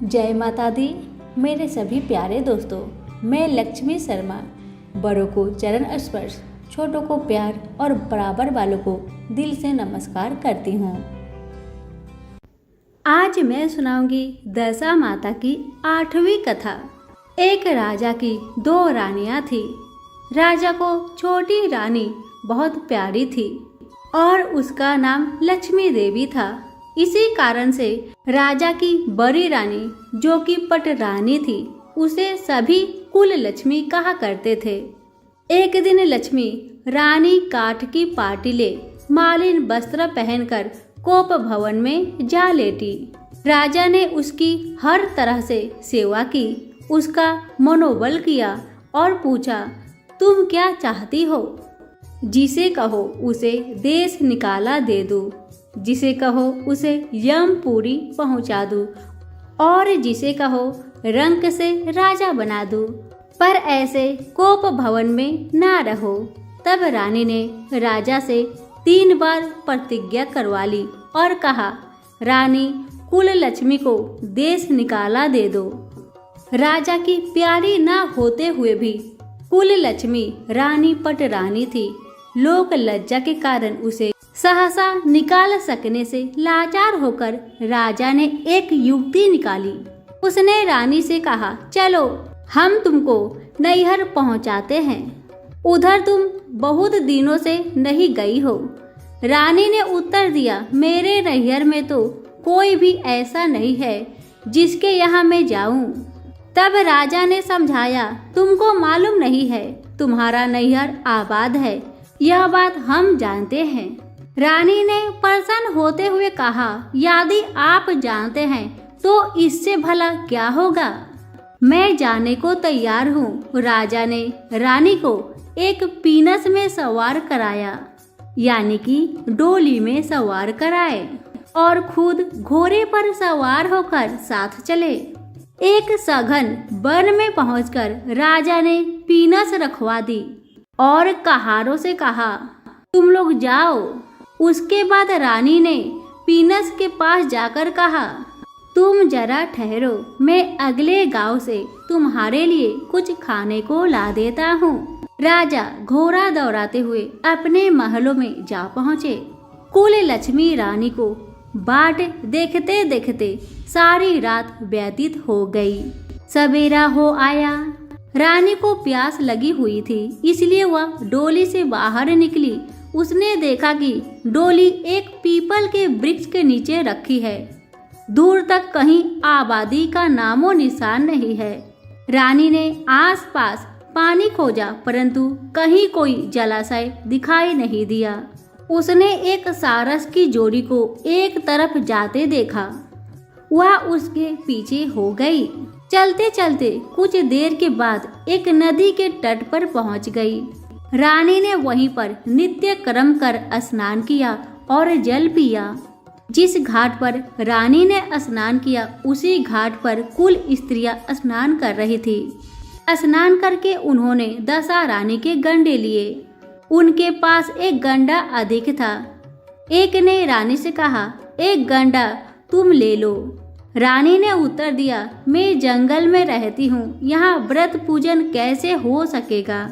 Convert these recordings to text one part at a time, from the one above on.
जय माता दी। मेरे सभी प्यारे दोस्तों, मैं लक्ष्मी शर्मा बड़ों को चरण स्पर्श, छोटों को प्यार और बराबर वालों को दिल से नमस्कार करती हूँ। आज मैं सुनाऊंगी दशा माता की 8वीं कथा। एक राजा की 2 रानियां थी। राजा को छोटी रानी बहुत प्यारी थी और उसका नाम लक्ष्मी देवी था। इसी कारण से राजा की बड़ी रानी, जो कि पट रानी थी, उसे सभी कुल लक्ष्मी कहा करते थे। एक दिन लक्ष्मी रानी काठ की पाटिले मालिन वस्त्र पहनकर कोप भवन में जा लेटी। राजा ने उसकी हर तरह से सेवा की, उसका मनोबल किया और पूछा, तुम क्या चाहती हो? जिसे कहो उसे देश निकाला दे दूं, जिसे कहो उसे यमपुरी पहुंचा दूं और जिसे कहो रंक से राजा बना दूं, पर ऐसे कोप भवन में ना रहो। तब रानी ने राजा से 3 बार प्रतिज्ञा करवा ली और कहा, रानी कुल लक्ष्मी को देश निकाला दे दो। राजा की प्यारी ना होते हुए भी कुल लक्ष्मी रानी पट रानी थी। लोक लज्जा के कारण उसे सहसा निकाल सकने से लाचार होकर राजा ने एक युक्ति निकाली। उसने रानी से कहा, चलो हम तुमको नैहर पहुंचाते हैं, उधर तुम बहुत दिनों से नहीं गई हो। रानी ने उत्तर दिया, मेरे नैहर में तो कोई भी ऐसा नहीं है जिसके यहाँ मैं जाऊं। तब राजा ने समझाया, तुमको मालूम नहीं है, तुम्हारा नैहर आबाद है, यह बात हम जानते हैं। रानी ने प्रसन्न होते हुए कहा, यदि आप जानते हैं तो इससे भला क्या होगा, मैं जाने को तैयार हूँ। राजा ने रानी को एक पीनस में सवार कराया, यानी कि डोली में सवार कराए, और खुद घोड़े पर सवार होकर साथ चले। एक सघन वन में पहुंचकर राजा ने पीनस रखवा दी और कहारों से कहा, तुम लोग जाओ। उसके बाद रानी ने पीनस के पास जाकर कहा, तुम जरा ठहरो, मैं अगले गांव से तुम्हारे लिए कुछ खाने को ला देता हूँ। राजा घोड़ा दौड़ाते हुए अपने महलों में जा पहुँचे। कुल लक्ष्मी रानी को बाट देखते देखते सारी रात व्यतीत हो गई। सवेरा हो आया। रानी को प्यास लगी हुई थी, इसलिए वह डोली से बाहर निकली। उसने देखा कि डोली एक पीपल के वृक्ष के नीचे रखी है। दूर तक कहीं आबादी का नामो निशान नहीं है। रानी ने आसपास पानी खोजा, परंतु कहीं कोई जलाशय दिखाई नहीं दिया। उसने एक सारस की जोड़ी को एक तरफ जाते देखा, वह उसके पीछे हो गई। चलते चलते कुछ देर के बाद एक नदी के तट पर पहुंच गई। रानी ने वहीं पर नित्य कर्म कर स्नान किया और जल पिया। जिस घाट पर रानी ने स्नान किया, उसी घाट पर कुल स्त्रियां स्नान कर रही थी। स्नान करके उन्होंने दशा रानी के गंडे लिए। उनके पास एक गंडा अधिक था। एक ने रानी से कहा, एक गंडा तुम ले लो। रानी ने उत्तर दिया, मैं जंगल में रहती हूँ, यहाँ व्रत पूजन कैसे हो सकेगा।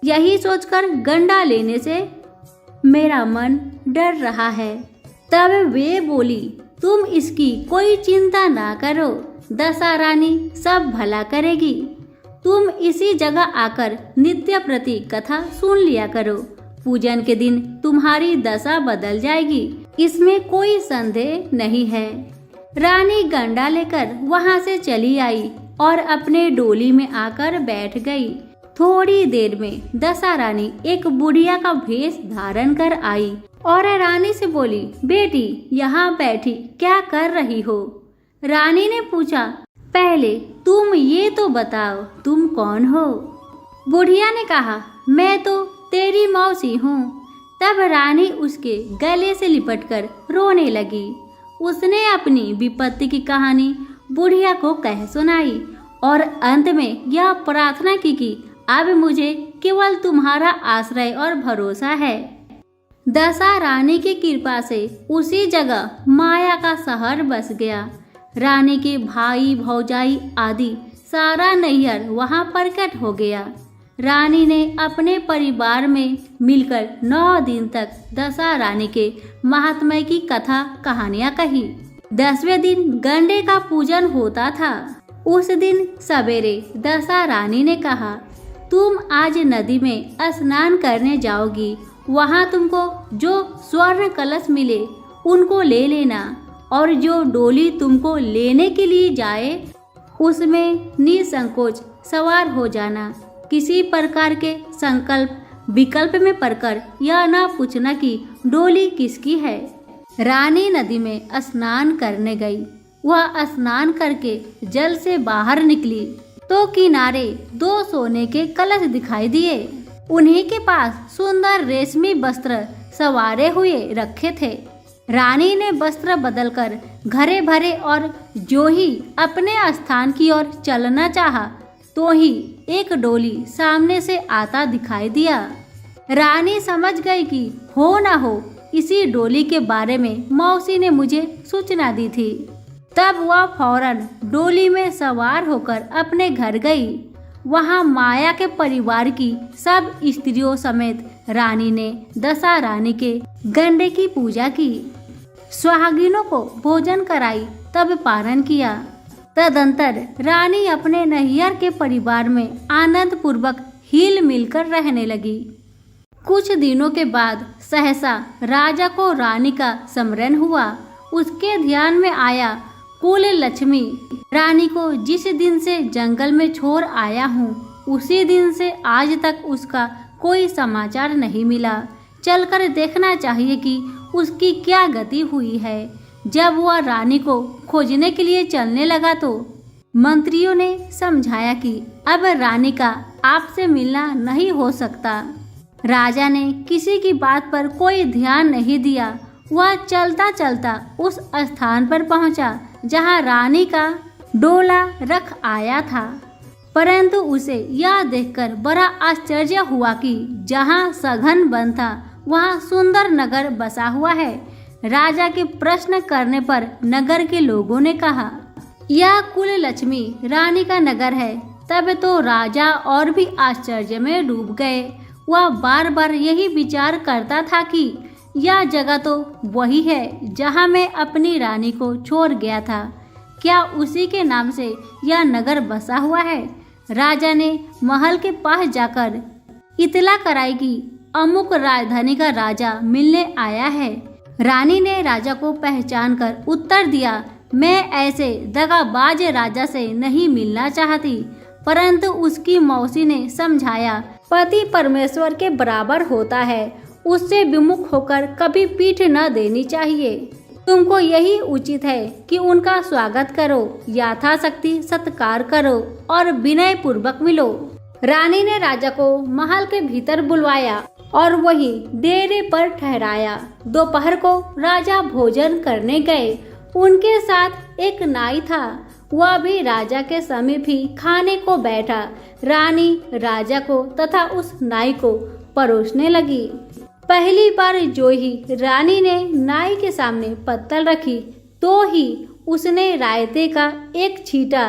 यही सोचकर गंडा लेने से मेरा मन डर रहा है। तब वे बोली, तुम इसकी कोई चिंता ना करो, दशा रानी सब भला करेगी। तुम इसी जगह आकर नित्य प्रति कथा सुन लिया करो। पूजन के दिन तुम्हारी दशा बदल जाएगी, इसमें कोई संदेह नहीं है। रानी गंडा लेकर वहां से चली आई और अपने डोली में आकर बैठ गई। थोड़ी देर में दशा रानी एक बुढ़िया का भेष धारण कर आई और रानी से बोली, बेटी यहाँ बैठी क्या कर रही हो? रानी ने पूछा, पहले तुम ये तो बताओ तुम कौन हो? बुढ़िया ने कहा, मैं तो तेरी मौसी हूँ। तब रानी उसके गले से लिपटकर रोने लगी। उसने अपनी विपत्ति की कहानी बुढ़िया को कह सुनाई और अंत में यह प्रार्थना की कि अब मुझे केवल तुम्हारा आश्रय और भरोसा है। दशा रानी की कृपा से उसी जगह माया का शहर बस गया। रानी के भाई भौजाई आदि सारा नैहर वहां प्रकट हो गया। रानी ने अपने परिवार में मिलकर 9 दिन तक दशा रानी के महात्म्य की कथा कहानियां कही। 10वें दिन गंडे का पूजन होता था। उस दिन सवेरे दशा रानी ने कहा, तुम आज नदी में स्नान करने जाओगी। वहां तुमको जो स्वर्ण कलश मिले उनको ले लेना और जो डोली तुमको लेने के लिए जाए उसमें निसंकोच सवार हो जाना। किसी प्रकार के संकल्प विकल्प में पड़कर यह न पूछना कि डोली किसकी है। रानी नदी में स्नान करने गई। वह स्नान करके जल से बाहर निकली तो किनारे 2 सोने के कलश दिखाई दिए। उन्हीं के पास सुंदर रेशमी वस्त्र सवारे हुए रखे थे। रानी ने वस्त्र बदलकर घरे भरे और जो ही अपने स्थान की ओर चलना चाहा तो ही एक डोली सामने से आता दिखाई दिया। रानी समझ गई कि हो ना हो इसी डोली के बारे में मौसी ने मुझे सूचना दी थी। तब वह फौरन डोली में सवार होकर अपने घर गई। वहां माया के परिवार की सब स्त्रियों समेत रानी ने दशा रानी के गंडे की पूजा की, सुहागिनों को भोजन कराई, तब पारण किया। तदंतर रानी अपने नैहर के परिवार में आनंद पूर्वक हिल मिलकर रहने लगी। कुछ दिनों के बाद सहसा राजा को रानी का स्मरण हुआ। उसके ध्यान में आया, कुल लक्ष्मी रानी को जिस दिन से जंगल में छोड़ आया हूँ उसी दिन से आज तक उसका कोई समाचार नहीं मिला। चलकर देखना चाहिए कि उसकी क्या गति हुई है। जब वह रानी को खोजने के लिए चलने लगा तो मंत्रियों ने समझाया कि अब रानी का आपसे मिलना नहीं हो सकता। राजा ने किसी की बात पर कोई ध्यान नहीं दिया। वह चलता चलता उस स्थान पर पहुंचा जहां रानी का डोला रख आया था। परंतु उसे यह देखकर बड़ा आश्चर्य हुआ कि जहां सघन वन था वहां सुंदर नगर बसा हुआ है। राजा के प्रश्न करने पर नगर के लोगों ने कहा, यह कुल लक्ष्मी रानी का नगर है। तब तो राजा और भी आश्चर्य में डूब गए। वह बार बार यही विचार करता था कि यह जगह तो वही है जहां मैं अपनी रानी को छोड़ गया था। क्या उसी के नाम से यह नगर बसा हुआ है? राजा ने महल के पास जाकर इतला कराई कि अमुक राजधानी का राजा मिलने आया है। रानी ने राजा को पहचान कर उत्तर दिया, मैं ऐसे दगाबाज राजा से नहीं मिलना चाहती। परंतु उसकी मौसी ने समझाया, पति परमेश्वर के बराबर होता है, उससे विमुख होकर कभी पीठ न देनी चाहिए। तुमको यही उचित है कि उनका स्वागत करो, यथाशक्ति सत्कार करो और विनय पूर्वक मिलो। रानी ने राजा को महल के भीतर बुलवाया और वही डेरे पर ठहराया। दोपहर को राजा भोजन करने गए। उनके साथ एक नाई था। वह भी राजा के समीप ही खाने को बैठा। रानी राजा को तथा उस नाई को परोसने लगी। पहली बार जो ही रानी ने नाई के सामने पत्तल रखी तो ही उसने रायते का एक छींटा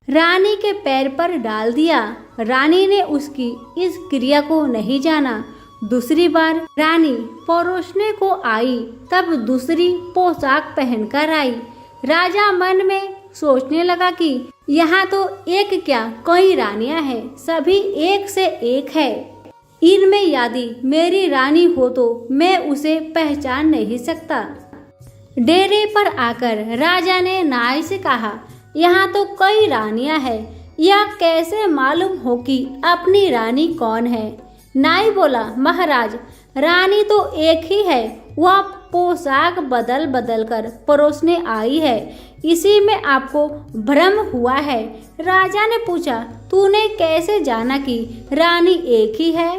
रानी के पैर पर डाल दिया। रानी ने उसकी इस क्रिया को नहीं जाना। दूसरी बार रानी परोसने को आई, तब दूसरी पोशाक पहनकर आई। राजा मन में सोचने लगा कि यहाँ तो एक क्या कई रानियां हैं, सभी एक से एक है। इनमें यदि मेरी रानी हो तो मैं उसे पहचान नहीं सकता। डेरे पर आकर राजा ने नाई से कहा, यहाँ तो कई रानियां हैं, यह कैसे मालूम हो कि अपनी रानी कौन है? नाई बोला, महाराज रानी तो एक ही है, वह पोशाक बदल बदल कर परोसने आई है, इसी में आपको भ्रम हुआ है। राजा ने पूछा, तूने कैसे जाना कि रानी एक ही है?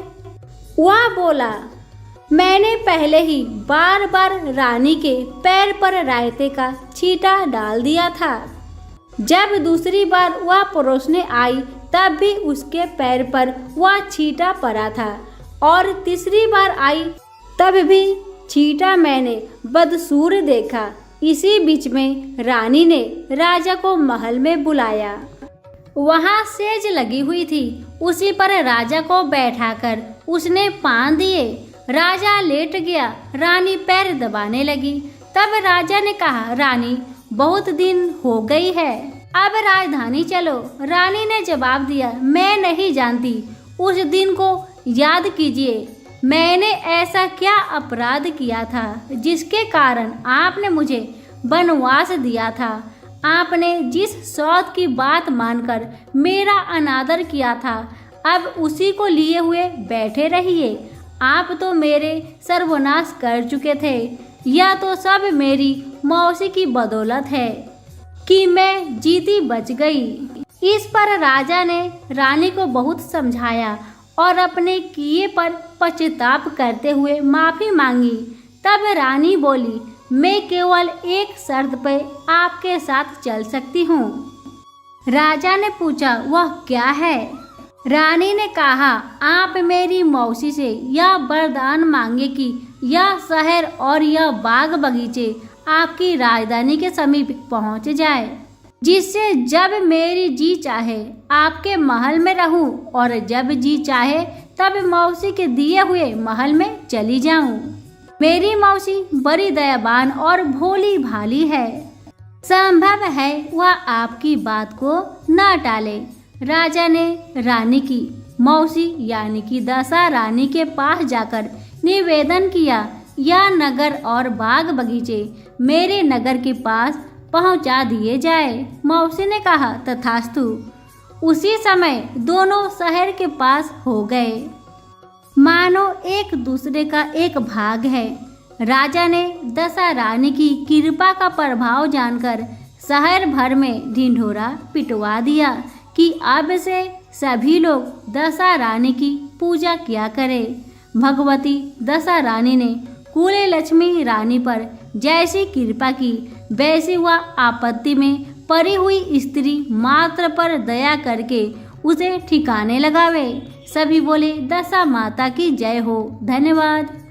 वह बोला, मैंने पहले ही बार बार रानी के पैर पर रायते का छींटा डाल दिया था। जब दूसरी बार वह परोसने आई तब भी उसके पैर पर वह छींटा पड़ा था, और तीसरी बार आई तब भी छींटा मैंने बदसूर देखा। इसी बीच में रानी ने राजा को महल में बुलाया। वहाँ सेज लगी हुई थी, उसी पर राजा को बैठाकर उसने पान दिए। राजा लेट गया, रानी पैर दबाने लगी। तब राजा ने कहा, रानी बहुत दिन हो गई है, अब राजधानी चलो। रानी ने जवाब दिया, मैं नहीं जानती, उस दिन को याद कीजिए। मैंने ऐसा क्या अपराध किया था जिसके कारण आपने मुझे वनवास दिया था? आपने जिस सौत की बात मानकर मेरा अनादर किया था, अब उसी को लिए हुए बैठे रहिए। आप तो मेरे सर्वनाश कर चुके थे। यह तो सब मेरी मौसी की बदौलत है कि मैं जीती बच गई। इस पर राजा ने रानी को बहुत समझाया और अपने किए पर पश्चाताप करते हुए माफी मांगी। तब रानी बोली, मैं केवल एक शर्त पे आपके साथ चल सकती हूँ। राजा ने पूछा, वह क्या है? रानी ने कहा, आप मेरी मौसी से यह वरदान मांगे कि यह शहर और यह बाग बगीचे आपकी राजधानी के समीप पहुँच जाए, जिससे जब मेरी जी चाहे आपके महल में रहूं और जब जी चाहे तब मौसी के दिए हुए महल में चली जाऊं। मेरी मौसी बड़ी दयावान और भोली भाली है, संभव है वह आपकी बात को न टाले। राजा ने रानी की मौसी यानी कि दशा रानी के पास जाकर निवेदन किया, यह नगर और बाग बगीचे मेरे नगर के पास पहुंचा दिए जाए। मौसी ने कहा, तथास्तु। उसी समय दोनों शहर के पास हो गए, मानो एक दूसरे का एक भाग है। राजा ने दशा रानी की कृपा का प्रभाव जानकर शहर भर में ढिंढोरा पिटवा दिया कि अब से सभी लोग दशा रानी की पूजा किया करें। भगवती दशा रानी ने कुले लक्ष्मी रानी पर जैसी कृपा की, वैसी वह आपत्ति में पड़ी हुई स्त्री मात्र पर दया करके उसे ठिकाने लगावे। सभी बोले, दशा माता की जय हो। धन्यवाद।